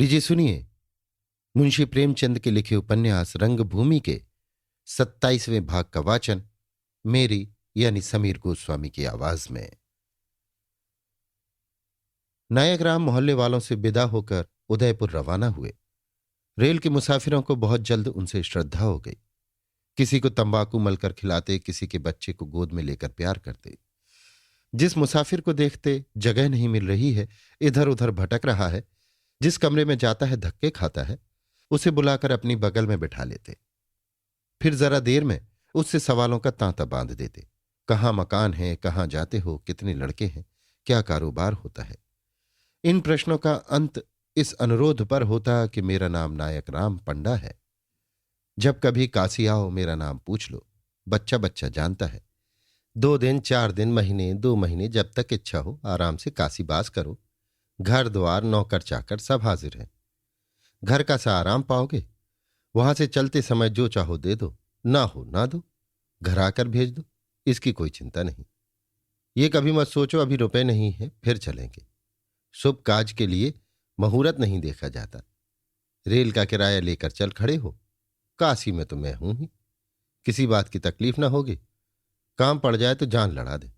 लीजिए सुनिए। मुंशी प्रेमचंद के लिखे उपन्यास रंगभूमि के 27वें भाग का वाचन मेरी यानी समीर गोस्वामी की आवाज में। नायक राम मोहल्ले वालों से विदा होकर उदयपुर रवाना हुए। रेल के मुसाफिरों को बहुत जल्द उनसे श्रद्धा हो गई। किसी को तंबाकू मलकर खिलाते, किसी के बच्चे को गोद में लेकर प्यार करते। जिस मुसाफिर को देखते जगह नहीं मिल रही है, इधर उधर भटक रहा है, जिस कमरे में जाता है धक्के खाता है, उसे बुलाकर अपनी बगल में बिठा लेते। फिर जरा देर में उससे सवालों का तांता बांध देते। कहाँ मकान है, कहाँ जाते हो, कितने लड़के हैं, क्या कारोबार होता है। इन प्रश्नों का अंत इस अनुरोध पर होता कि मेरा नाम नायक राम पंडा है। जब कभी काशी आओ मेरा नाम पूछ लो, बच्चा बच्चा जानता है। 2 दिन 4 दिन, महीने 2 महीने, जब तक इच्छा हो आराम से काशी बास करो। घर द्वार नौकर चाकर सब हाजिर है। घर का सा आराम पाओगे। वहां से चलते समय जो चाहो दे दो, ना हो ना दो, घर आकर भेज दो, इसकी कोई चिंता नहीं। ये कभी मत सोचो अभी रुपए नहीं है फिर चलेंगे। शुभ काज के लिए मुहूर्त नहीं देखा जाता। रेल का किराया लेकर चल खड़े हो। काशी में तो मैं हूं ही, किसी बात की तकलीफ ना होगी। काम पड़ जाए तो जान लड़ा दे।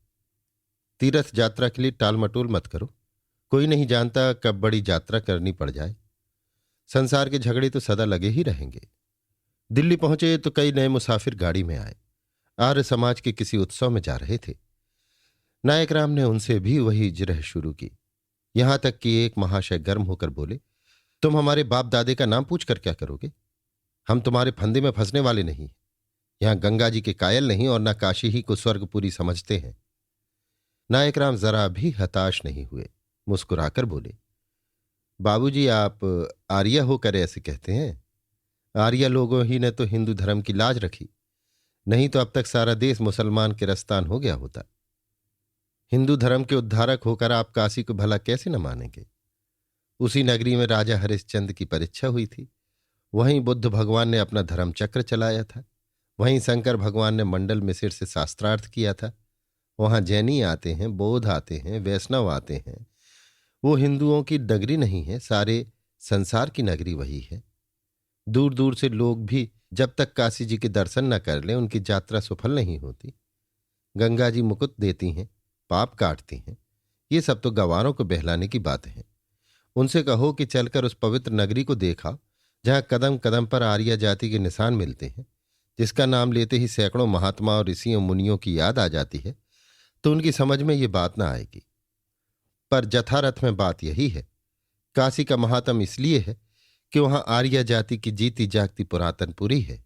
तीर्थ यात्रा के लिए टाल मटोल मत करो। कोई नहीं जानता कब बड़ी यात्रा करनी पड़ जाए। संसार के झगड़े तो सदा लगे ही रहेंगे। दिल्ली पहुंचे तो कई नए मुसाफिर गाड़ी में आए। आर्य समाज के किसी उत्सव में जा रहे थे। नायक राम ने उनसे भी वही जिरह शुरू की। यहां तक कि एक महाशय गर्म होकर बोले, तुम हमारे बाप दादे का नाम पूछकर क्या करोगे? हम तुम्हारे फंदे में फंसने वाले नहीं। यहां गंगा जी के कायल नहीं और न काशी ही को स्वर्गपुरी समझते हैं। नायक राम जरा भी हताश नहीं हुए, मुस्कुराकर बोले, बाबूजी आप आर्य होकर ऐसे कहते हैं? आर्य लोगों ही ने तो हिंदू धर्म की लाज रखी, नहीं तो अब तक सारा देश मुसलमान के रस्तान हो गया होता। हिंदू धर्म के उद्धारक होकर आप काशी को भला कैसे न मानेंगे? उसी नगरी में राजा हरिश्चंद्र की परीक्षा हुई थी। वहीं बुद्ध भगवान ने अपना धर्म चक्र चलाया था। वहीं शंकर भगवान ने मंडल मिसिर से शास्त्रार्थ किया था। वहां जैनी आते हैं, बौद्ध आते हैं, वैष्णव आते हैं। वो हिंदुओं की नगरी नहीं है, सारे संसार की नगरी वही है। दूर दूर से लोग भी जब तक काशी जी के दर्शन न कर लें उनकी यात्रा सफल नहीं होती। गंगा जी मुकुट देती हैं, पाप काटती हैं। ये सब तो गंवारों को बहलाने की बात है। उनसे कहो कि चलकर उस पवित्र नगरी को देखा जहां कदम कदम पर आर्य जाति के निशान मिलते हैं, जिसका नाम लेते ही सैकड़ों महात्मा और ऋषियों मुनियों की याद आ जाती है, तो उनकी समझ में ये बात ना आएगी। पर जथारथ में बात यही है। काशी का महात्म इसलिए है कि वहां आर्य जाति की जीती जागती पुरातनपुरी है।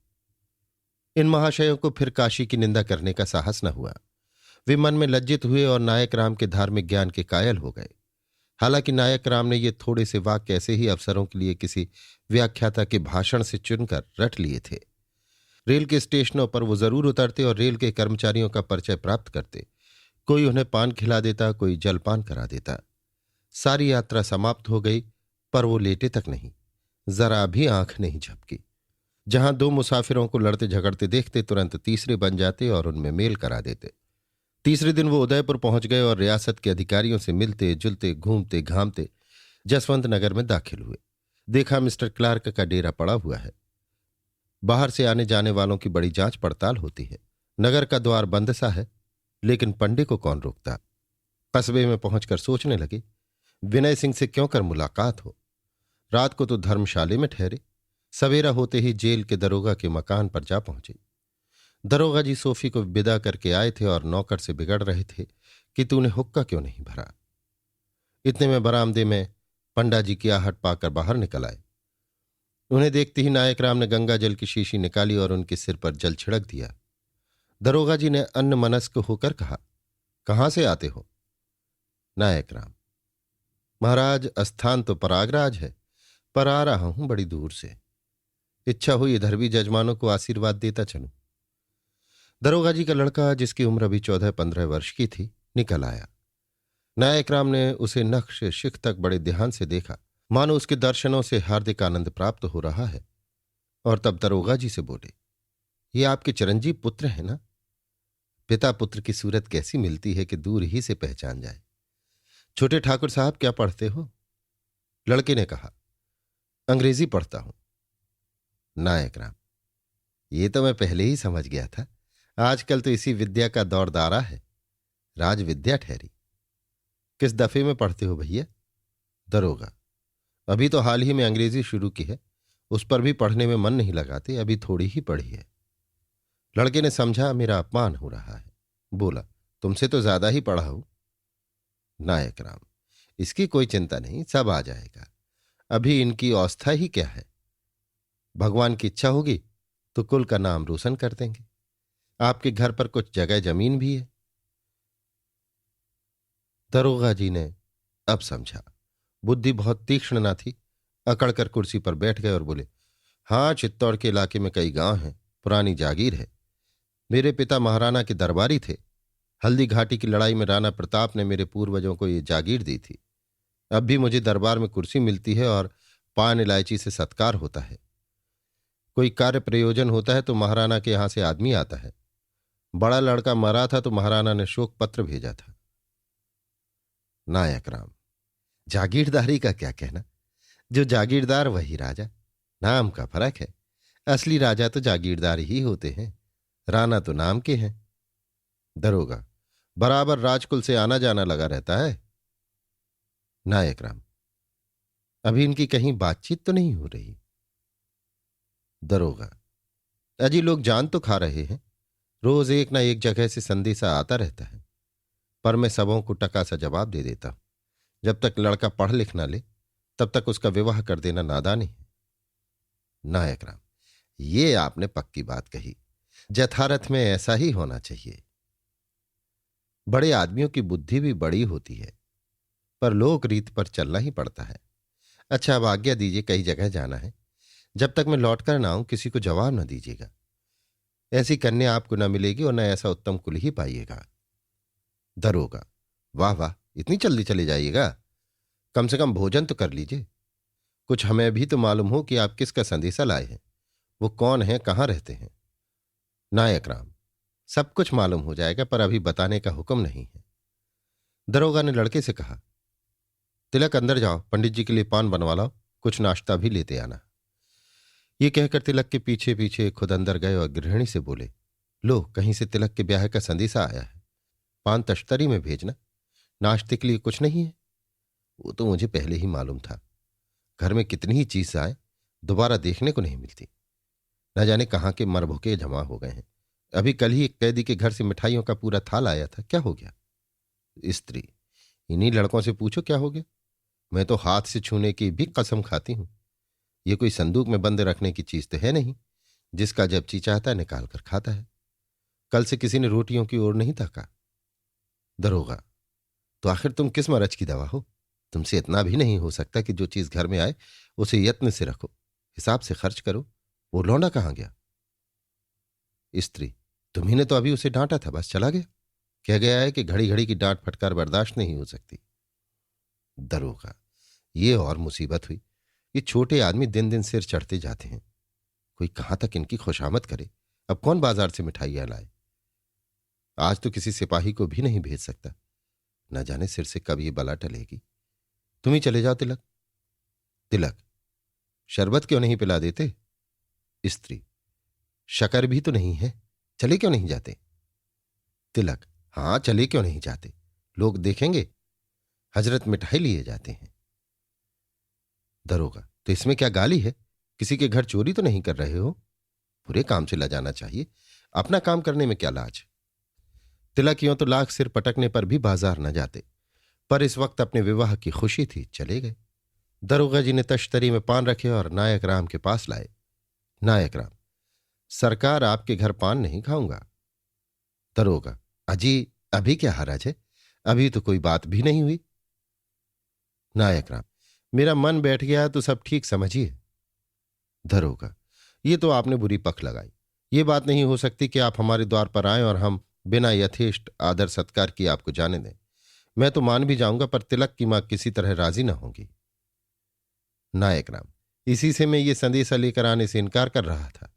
इन महाशयों को फिर काशी की निंदा करने का साहस न हुआ। वे मन में लज्जित हुए और नायक राम के धार्मिक ज्ञान के कायल हो गए। हालांकि नायक राम ने ये थोड़े से वाक्य ऐसे ही अवसरों के लिए किसी व्याख्याता के भाषण से चुनकर रट लिए थे। रेल के स्टेशनों पर वो जरूर उतरते और रेल के कर्मचारियों का परिचय प्राप्त करते। कोई उन्हें पान खिला देता, कोई जलपान करा देता। सारी यात्रा समाप्त हो गई, पर वो लेटे तक नहीं, जरा भी आंख नहीं झपकी। जहां 2 मुसाफिरों को लड़ते झगड़ते देखते तुरंत तीसरे बन जाते और उनमें मेल करा देते। तीसरे दिन वो उदयपुर पहुंच गए और रियासत के अधिकारियों से मिलते जुलते घूमते घामते जसवंत नगर में दाखिल हुए। देखा मिस्टर क्लार्क का डेरा पड़ा हुआ है। बाहर से आने जाने वालों की बड़ी जांच पड़ताल होती है। नगर का द्वार बंद सा है, लेकिन पंडे को कौन रोकता। कस्बे में पहुंचकर सोचने लगे, विनय सिंह से क्यों कर मुलाकात हो। रात को तो धर्मशाले में ठहरे। सवेरा होते ही जेल के दरोगा के मकान पर जा पहुंचे। दरोगा जी सोफी को विदा करके आए थे और नौकर से बिगड़ रहे थे कि तूने हुक्का क्यों नहीं भरा। इतने में बरामदे में पंडा जी की आहट पाकर बाहर निकल आए। उन्हें देखते ही नायक राम ने गंगा जल की शीशी निकाली और उनके सिर पर जल छिड़क दिया। दरोगा जी ने अन्नमनस्क होकर कहा, कहां से आते हो? नायक राम, महाराज स्थान तो प्रयागराज है, पर आ रहा हूं बड़ी दूर से। इच्छा हुई इधर भी जजमानों को आशीर्वाद देता चलूं। दरोगा जी का लड़का, जिसकी उम्र अभी 14-15 वर्ष की थी, निकल आया। नायक राम ने उसे नक्श शिख तक बड़े ध्यान से देखा, मानो उसके दर्शनों से हार्दिक आनंद प्राप्त हो रहा है। और तब दरोगा जी से बोले, ये आपके चिरंजीव पुत्र हैं ना? पिता पुत्र की सूरत कैसी मिलती है कि दूर ही से पहचान जाए। छोटे ठाकुर साहब क्या पढ़ते हो? लड़के ने कहा, अंग्रेजी पढ़ता हूं। नायक राम, ये तो मैं पहले ही समझ गया था। आजकल तो इसी विद्या का दौर दारा है, राज विद्या ठहरी। किस दफे में पढ़ते हो भैया? दरोगा, अभी तो हाल ही में अंग्रेजी शुरू की है, उस पर भी पढ़ने में मन नहीं लगाते, अभी थोड़ी ही पढ़ी है। लड़के ने समझा मेरा अपमान हो रहा है, बोला, तुमसे तो ज्यादा ही पढ़ा हूं। नायक राम, इसकी कोई चिंता नहीं, सब आ जाएगा। अभी इनकी अवस्था ही क्या है। भगवान की इच्छा होगी तो कुल का नाम रोशन कर देंगे। आपके घर पर कुछ जगह जमीन भी है। दरोगा जी ने अब समझा, बुद्धि बहुत तीक्ष्ण ना थी। अकड़कर कुर्सी पर बैठ गए और बोले, हाँ, चित्तौड़ के इलाके में कई गांव हैं, पुरानी जागीर है। मेरे पिता महाराणा के दरबारी थे। हल्दी घाटी की लड़ाई में राणा प्रताप ने मेरे पूर्वजों को ये जागीर दी थी। अब भी मुझे दरबार में कुर्सी मिलती है और पान इलायची से सत्कार होता है। कोई कार्य प्रयोजन होता है तो महाराणा के यहां से आदमी आता है। बड़ा लड़का मरा था तो महाराणा ने शोक पत्र भेजा था। नायक राम, जागीरदारी का क्या कहना, जो जागीरदार वही राजा, नाम का फर्क है। असली राजा तो जागीरदार ही होते हैं, राणा तो नाम के हैं। दरोगा, बराबर राजकुल से आना जाना लगा रहता है। नायक राम, अभी इनकी कहीं बातचीत तो नहीं हो रही? दरोगा, अजी लोग जान तो खा रहे हैं, रोज एक ना एक जगह से संदेशा आता रहता है, पर मैं सबों को टका सा जवाब दे देता हूं। जब तक लड़का पढ़ लिख ना ले तब तक उसका विवाह कर देना नादानी है। नायक राम, ये आपने पक्की बात कही, जथारथ में ऐसा ही होना चाहिए। बड़े आदमियों की बुद्धि भी बड़ी होती है, पर लोक रीत पर चलना ही पड़ता है। अच्छा, अब आज्ञा दीजिए, कई जगह जाना है। जब तक मैं लौट कर ना आऊं किसी को जवाब न दीजिएगा। ऐसी कन्या आपको न मिलेगी और न ऐसा उत्तम कुल ही पाइएगा। दरोगा, वाह वाह, इतनी जल्दी चले जाइएगा? कम से कम भोजन तो कर लीजिए। कुछ हमें भी तो मालूम हो कि आप किसका संदेशा लाए हैं, वो कौन है, कहां रहते हैं। नायक राम, सब कुछ मालूम हो जाएगा, पर अभी बताने का हुक्म नहीं है। दरोगा ने लड़के से कहा, तिलक अंदर जाओ, पंडित जी के लिए पान बनवा लाओ, कुछ नाश्ता भी लेते आना। ये कहकर तिलक के पीछे पीछे खुद अंदर गए और गृहिणी से बोले, लो, कहीं से तिलक के ब्याह का संदेशा आया है, पान तश्तरी में भेजना। नाश्ते के लिए कुछ नहीं है? वो तो मुझे पहले ही मालूम था। घर में कितनी ही चीज आए, दोबारा देखने को नहीं मिलती। न जाने कहाँ के मरभुके जमा हो गए हैं। अभी कल ही एक कैदी के घर से मिठाइयों का पूरा थाल आया था, क्या हो गया? स्त्री, इन्हीं लड़कों से पूछो क्या हो गया। मैं तो हाथ से छूने की भी कसम खाती हूं। ये कोई संदूक में बंद रखने की चीज तो है नहीं, जिसका जब जी चाहता है निकाल कर खाता है। कल से किसी ने रोटियों की ओर नहीं ताका। दरोगा, तो आखिर तुम किस मरज की दवा हो? तुमसे इतना भी नहीं हो सकता कि जो चीज घर में आए उसे यत्न से रखो, हिसाब से खर्च करो। वो लौंडा कहाँ गया? स्त्री, तुम्ही ने तो अभी उसे डांटा था, बस चला गया। कह गया है कि घड़ी घड़ी की डांट फटकार बर्दाश्त नहीं हो सकती। दरोगा, ये और मुसीबत हुई। ये छोटे आदमी दिन दिन सिर चढ़ते जाते हैं, कोई कहां तक इनकी खुशामद करे। अब कौन बाजार से मिठाइयां लाए? आज तो किसी सिपाही को भी नहीं भेज सकता, न जाने सिर से कब ये बला टलेगी। तुम ही चले जाओ। तिलक, तिलक, शरबत क्यों नहीं पिला देते? स्त्री, शकर भी तो नहीं है, चले क्यों नहीं जाते? तिलक, हां, चले क्यों नहीं जाते, लोग देखेंगे। हजरत मिठाई लिए जाते हैं। दरोगा, तो इसमें क्या गाली है? किसी के घर चोरी तो नहीं कर रहे हो? बुरे काम से लजाना चाहिए, अपना काम करने में क्या लाज। तिलक यूं तो लाख सिर पटकने पर भी बाजार न जाते, पर इस वक्त अपने विवाह की खुशी थी, चले गए। दरोगा जी ने तश्तरी में पान रखे और नायक राम के पास लाए। नायक राम, सरकार, आपके घर पान नहीं खाऊंगा। दरोगा, अजी, अभी क्या हरज है, अभी तो कोई बात भी नहीं हुई। नायक राम, मेरा मन बैठ गया तो सब ठीक समझिए। दरोगा, ये तो आपने बुरी पख लगाई। ये बात नहीं हो सकती कि आप हमारे द्वार पर आए और हम बिना यथेष्ट आदर सत्कार किए आपको जाने दें। मैं तो मान भी जाऊंगा, पर तिलक की मां किसी तरह राजी न होंगी। नायक राम, इसी से मैं ये संदेशा लेकर आने से इनकार कर रहा था।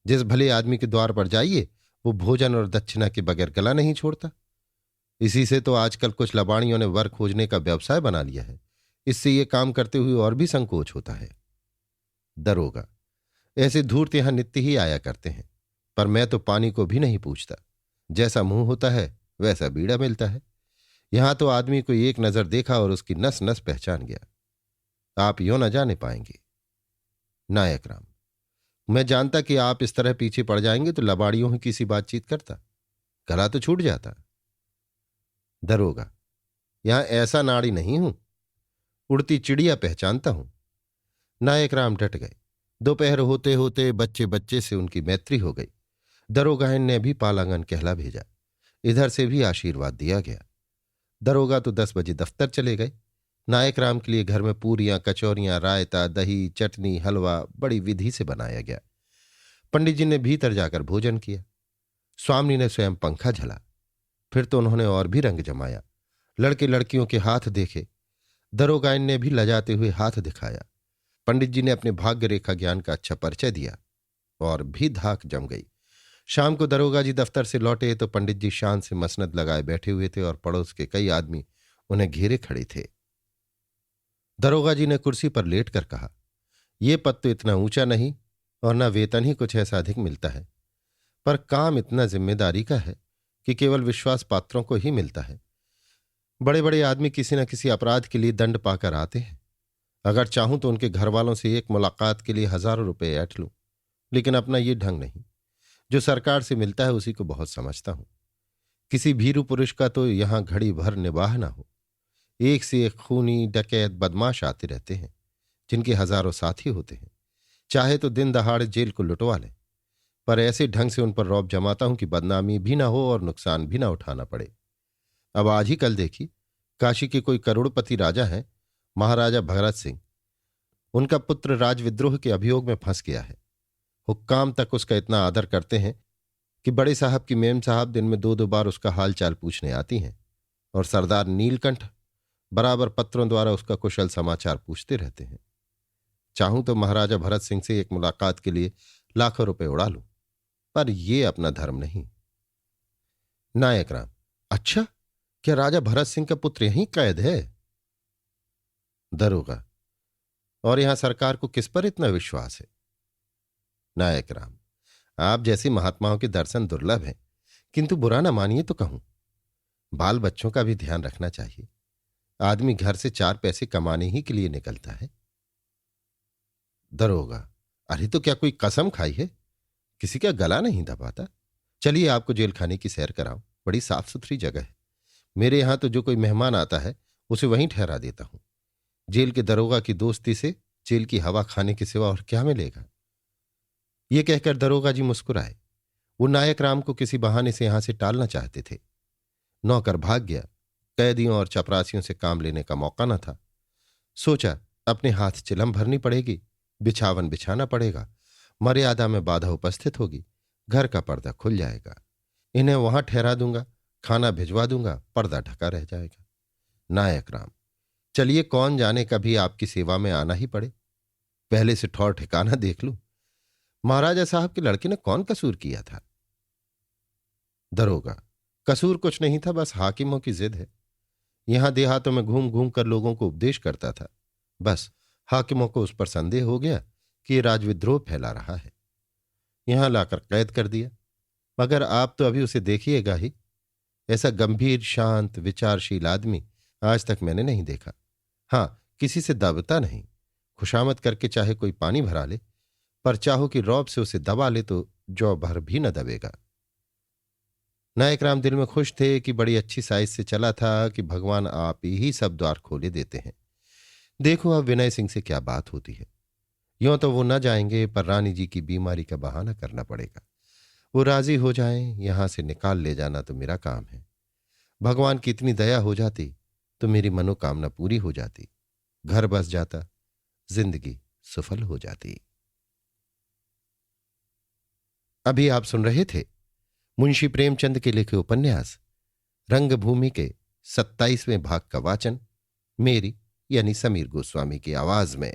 जिस भले आदमी के द्वार पर जाइए वो भोजन और दक्षिणा के बगैर गला नहीं छोड़ता। इसी से तो आजकल कुछ लबाड़ियों ने वर खोजने का व्यवसाय बना लिया है। इससे ये काम करते हुए और भी संकोच होता है। दरोगा, ऐसे धूर्त यहां नित्य ही आया करते हैं, पर मैं तो पानी को भी नहीं पूछता। जैसा मुंह होता है वैसा बीड़ा मिलता है। यहां तो आदमी को एक नजर देखा और उसकी नस नस पहचान गया। आप यूं न जाने पाएंगे। नायक राम, मैं जानता कि आप इस तरह पीछे पड़ जाएंगे तो लबाड़ियों की सी बातचीत करता, गला तो छूट जाता। दरोगा, यहां ऐसा नाड़ी नहीं हूं, उड़ती चिड़िया पहचानता हूं। नायक राम डट गए। दोपहर होते होते बच्चे बच्चे से उनकी मैत्री हो गई। दरोगाइन ने भी पालांगन कहला भेजा। इधर से भी आशीर्वाद दिया गया। दरोगा तो 10 बजे दफ्तर चले गए। नायक राम के लिए घर में पूरियां, कचौरियां, रायता, दही, चटनी, हलवा बड़ी विधि से बनाया गया। पंडित जी ने भीतर जाकर भोजन किया। स्वामी ने स्वयं पंखा झला। फिर तो उन्होंने और भी रंग जमाया। लड़के लड़कियों के हाथ देखे। दरोगाइन ने भी लजाते हुए हाथ दिखाया। पंडित जी ने अपने भाग्य रेखा ज्ञान का अच्छा परिचय दिया और भी धाक जम गई। शाम को दरोगा जी दफ्तर से लौटे तो पंडित जी शान से मसनद लगाए बैठे हुए थे और पड़ोस के कई आदमी उन्हें घेरे खड़े थे। दरोगा जी ने कुर्सी पर लेटकर कहा, ये पद तो इतना ऊंचा नहीं और न वेतन ही कुछ ऐसा अधिक मिलता है, पर काम इतना जिम्मेदारी का है कि केवल विश्वास पात्रों को ही मिलता है। बड़े बड़े आदमी किसी न किसी अपराध के लिए दंड पाकर आते हैं। अगर चाहूं तो उनके घर वालों से एक मुलाकात के लिए हजारों रुपए ऐंठ लूं, लेकिन अपना ये ढंग नहीं। जो सरकार से मिलता है उसी को बहुत समझता हूं। किसी भीरू पुरुष का तो यहां घड़ी भर निवाह ना हो। एक से एक खूनी, डकैत, बदमाश आते रहते हैं, जिनके हजारों साथी होते हैं। चाहे तो दिन दहाड़े जेल को लुटवा लें, पर ऐसे ढंग से उन पर रौब जमाता हूं कि बदनामी भी ना हो और नुकसान भी ना उठाना पड़े। अब आज ही कल देखी, काशी के कोई करोड़पति राजा हैं, महाराजा भगत सिंह। उनका पुत्र राजविद्रोह के अभियोग में फंस गया है। हुक्काम तक उसका इतना आदर करते हैं कि बड़े साहब की मेम साहब दिन में 2-2 बार उसका हाल चाल पूछने आती हैं, और सरदार नीलकंठ बराबर पत्रों द्वारा उसका कुशल समाचार पूछते रहते हैं। चाहूं तो महाराजा भरत सिंह से एक मुलाकात के लिए लाखों रुपए उड़ा लूं, पर यह अपना धर्म नहीं। नायक राम, अच्छा, क्या राजा भरत सिंह का पुत्र यहीं कैद है? दरोगा, और यहां सरकार को किस पर इतना विश्वास है? नायक राम, आप जैसे महात्माओं के दर्शन दुर्लभ हैं, किंतु बुरा ना मानिए तो कहूं, बाल बच्चों का भी ध्यान रखना चाहिए। आदमी घर से 4 पैसे कमाने ही के लिए निकलता है। दरोगा, अरे तो क्या कोई कसम खाई है? किसी का गला नहीं दबाता। चलिए आपको जेल खाने की सैर कराऊं, बड़ी साफ सुथरी जगह है। मेरे यहां तो जो कोई मेहमान आता है उसे वहीं ठहरा देता हूं। जेल के दरोगा की दोस्ती से जेल की हवा खाने के सिवा और क्या मिलेगा? ये कहकर दरोगा जी मुस्कुराए। वो नायक राम को किसी बहाने से यहां से टालना चाहते थे। नौकर भाग गया। कैदियों और चपरासियों से काम लेने का मौका न था। सोचा अपने हाथ चिलम भरनी पड़ेगी, बिछावन बिछाना पड़ेगा, मर्यादा में बाधा उपस्थित होगी, घर का पर्दा खुल जाएगा। इन्हें वहां ठहरा दूंगा, खाना भिजवा दूंगा, पर्दा ढका रह जाएगा। नायक राम, चलिए कौन जाने कभी आपकी सेवा में आना ही पड़े। पहले से ठौर ठिकाना देख लूं। महाराजा साहब के लड़के ने कौन कसूर किया था? दरोगा, कसूर कुछ नहीं था, बस हाकिमों की जिद है। यहां देहातों में घूम घूम कर लोगों को उपदेश करता था। बस हाकिमों को उस पर संदेह हो गया कि ये राजविद्रोह फैला रहा है। यहां लाकर कैद कर दिया। मगर आप तो अभी उसे देखिएगा ही। ऐसा गंभीर, शांत, विचारशील आदमी आज तक मैंने नहीं देखा। हां, किसी से दबता नहीं। खुशामद करके चाहे कोई पानी भरा ले, पर चाहो कि रौब से उसे दबा ले तो जौ भर भी न दबेगा। नायक राम दिल में खुश थे कि बड़ी अच्छी साइज से चला था कि भगवान आप ही सब द्वार खोले देते हैं। देखो अब विनय सिंह से क्या बात होती है। यूं तो वो न जाएंगे, पर रानी जी की बीमारी का बहाना करना पड़ेगा। वो राजी हो जाएं, यहां से निकाल ले जाना तो मेरा काम है। भगवान की इतनी दया हो जाती तो मेरी मनोकामना पूरी हो जाती, घर बस जाता, जिंदगी सफल हो जाती। अभी आप सुन रहे थे मुंशी प्रेमचंद के लिखे उपन्यास रंगभूमि के 27वें भाग का वाचन मेरी यानी समीर गोस्वामी की आवाज में।